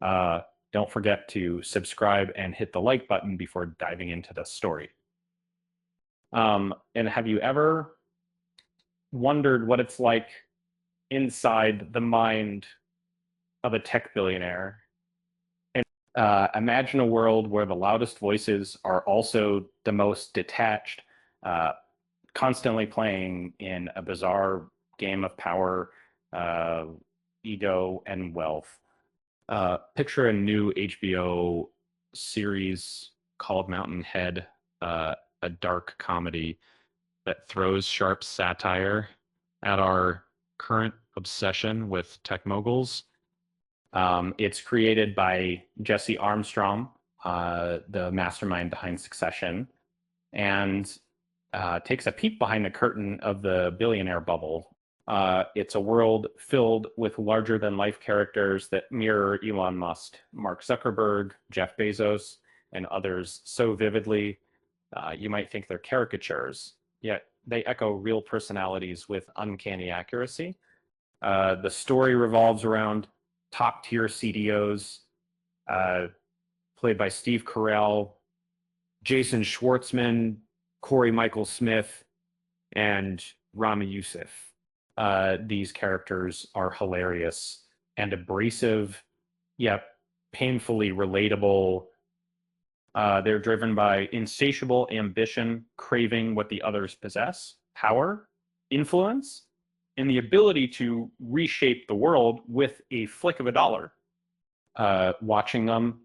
Don't forget to subscribe and hit the like button before diving into the story. And have you ever wondered what it's like inside the mind of a tech billionaire? And imagine a world where the loudest voices are also the most detached, uh, constantly playing in a bizarre game of power, uh, ego, and wealth. Picture a new HBO series called Mountainhead, a dark comedy that throws sharp satire at our current obsession with tech moguls. It's created by Jesse Armstrong, the mastermind behind Succession, and takes a peek behind the curtain of the billionaire bubble. It's a world filled with larger than life characters that mirror Elon Musk, Mark Zuckerberg, Jeff Bezos, and others so vividly, you might think they're caricatures, yet they echo real personalities with uncanny accuracy. The story revolves around top tier CDOs, uh, played by Steve Carell, Jason Schwartzman, Corey Michael Smith, and Rami Youssef. These characters are hilarious and abrasive, yet painfully relatable. They're driven by insatiable ambition, craving what the others possess, power, influence, and the ability to reshape the world with a flick of a dollar. Watching them,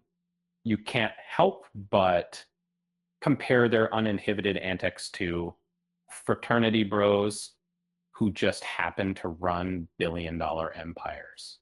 you can't help but compare their uninhibited antics to fraternity bros who just happen to run billion-dollar empires.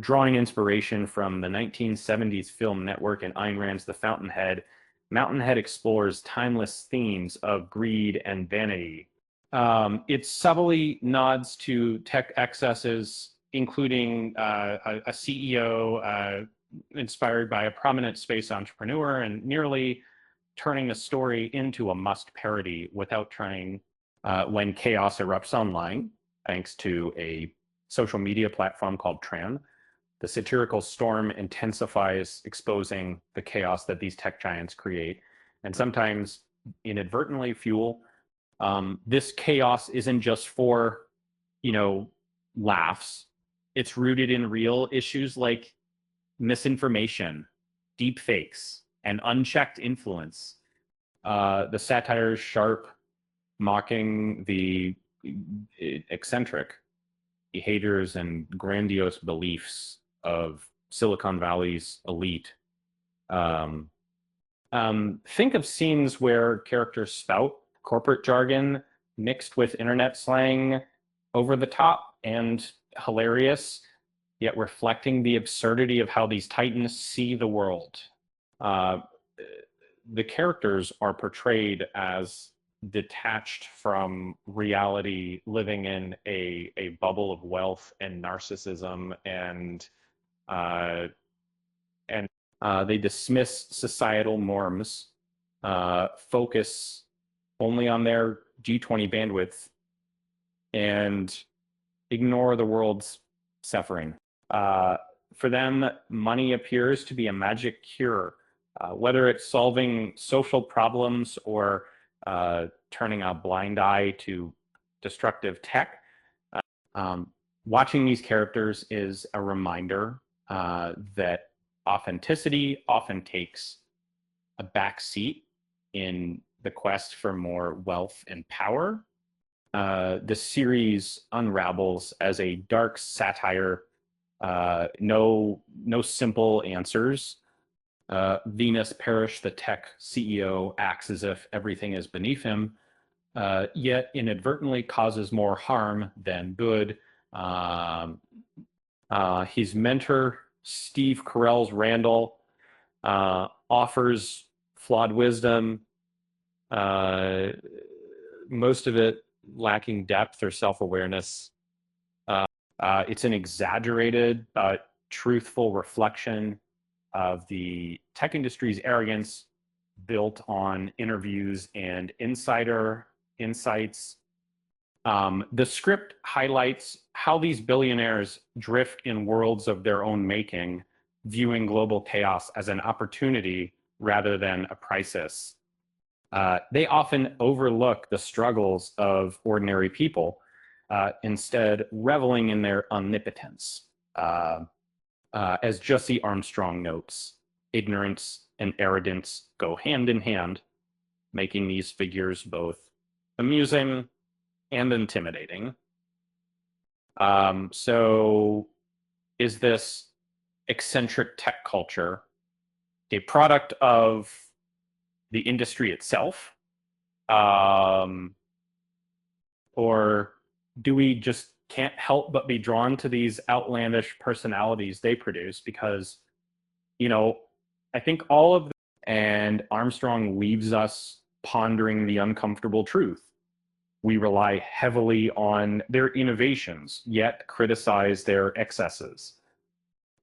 Drawing inspiration from the 1970s film network and Ayn Rand's The Fountainhead, Mountainhead explores timeless themes of greed and vanity. It subtly nods to tech excesses, including a CEO inspired by a prominent space entrepreneur, and nearly turning the story into a Musk parody without turning when chaos erupts online, thanks to a social media platform called Tran. The satirical storm intensifies, exposing the chaos that these tech giants create and sometimes inadvertently fuel. This chaos isn't just for, you know, laughs. It's rooted in real issues like misinformation, deep fakes, and unchecked influence. The satire is sharp, mocking the eccentric behaviors and grandiose beliefs of Silicon Valley's elite. Um, think of scenes where characters spout corporate jargon mixed with internet slang, over the top and hilarious, yet reflecting the absurdity of how these titans see the world. Uh, the characters are portrayed as detached from reality, living in a bubble of wealth and narcissism, uh, and they dismiss societal norms, focus only on their G20 bandwidth, and ignore the world's suffering. Uh, for them, money appears to be a magic cure, whether it's solving social problems or turning a blind eye to destructive tech. Um, Watching these characters is a reminder that authenticity often takes a back seat in the quest for more wealth and power. The series unravels as a dark satire. No simple answers. Venus Parrish, the tech CEO, acts as if everything is beneath him, yet inadvertently causes more harm than good. Um, his mentor, Steve Carell's Randall, offers flawed wisdom, uh, most of it lacking depth or self-awareness. It's an exaggerated but truthful reflection of the tech industry's arrogance, built on interviews and insider insights. The script highlights how these billionaires drift in worlds of their own making, viewing global chaos as an opportunity rather than a crisis. They often overlook the struggles of ordinary people, instead reveling in their omnipotence. As Jesse Armstrong notes, ignorance and arrogance go hand in hand, making these figures both amusing and intimidating. So, is this eccentric tech culture a product of the industry itself? Um, or do we just can't help but be drawn to these outlandish personalities they produce? Because, you know, I think all of them, and Armstrong leaves us pondering the uncomfortable truth. We rely heavily on their innovations, yet criticize their excesses.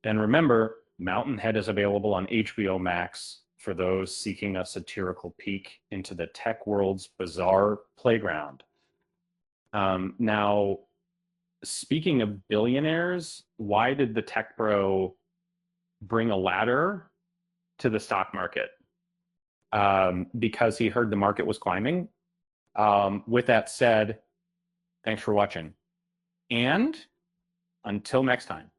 And remember, Mountainhead is available on HBO Max for those seeking a satirical peek into the tech world's bizarre playground. Now, speaking of billionaires, why did the tech bro bring a ladder to the stock market? Because he heard the market was climbing. With that said, thanks for watching. And until next time.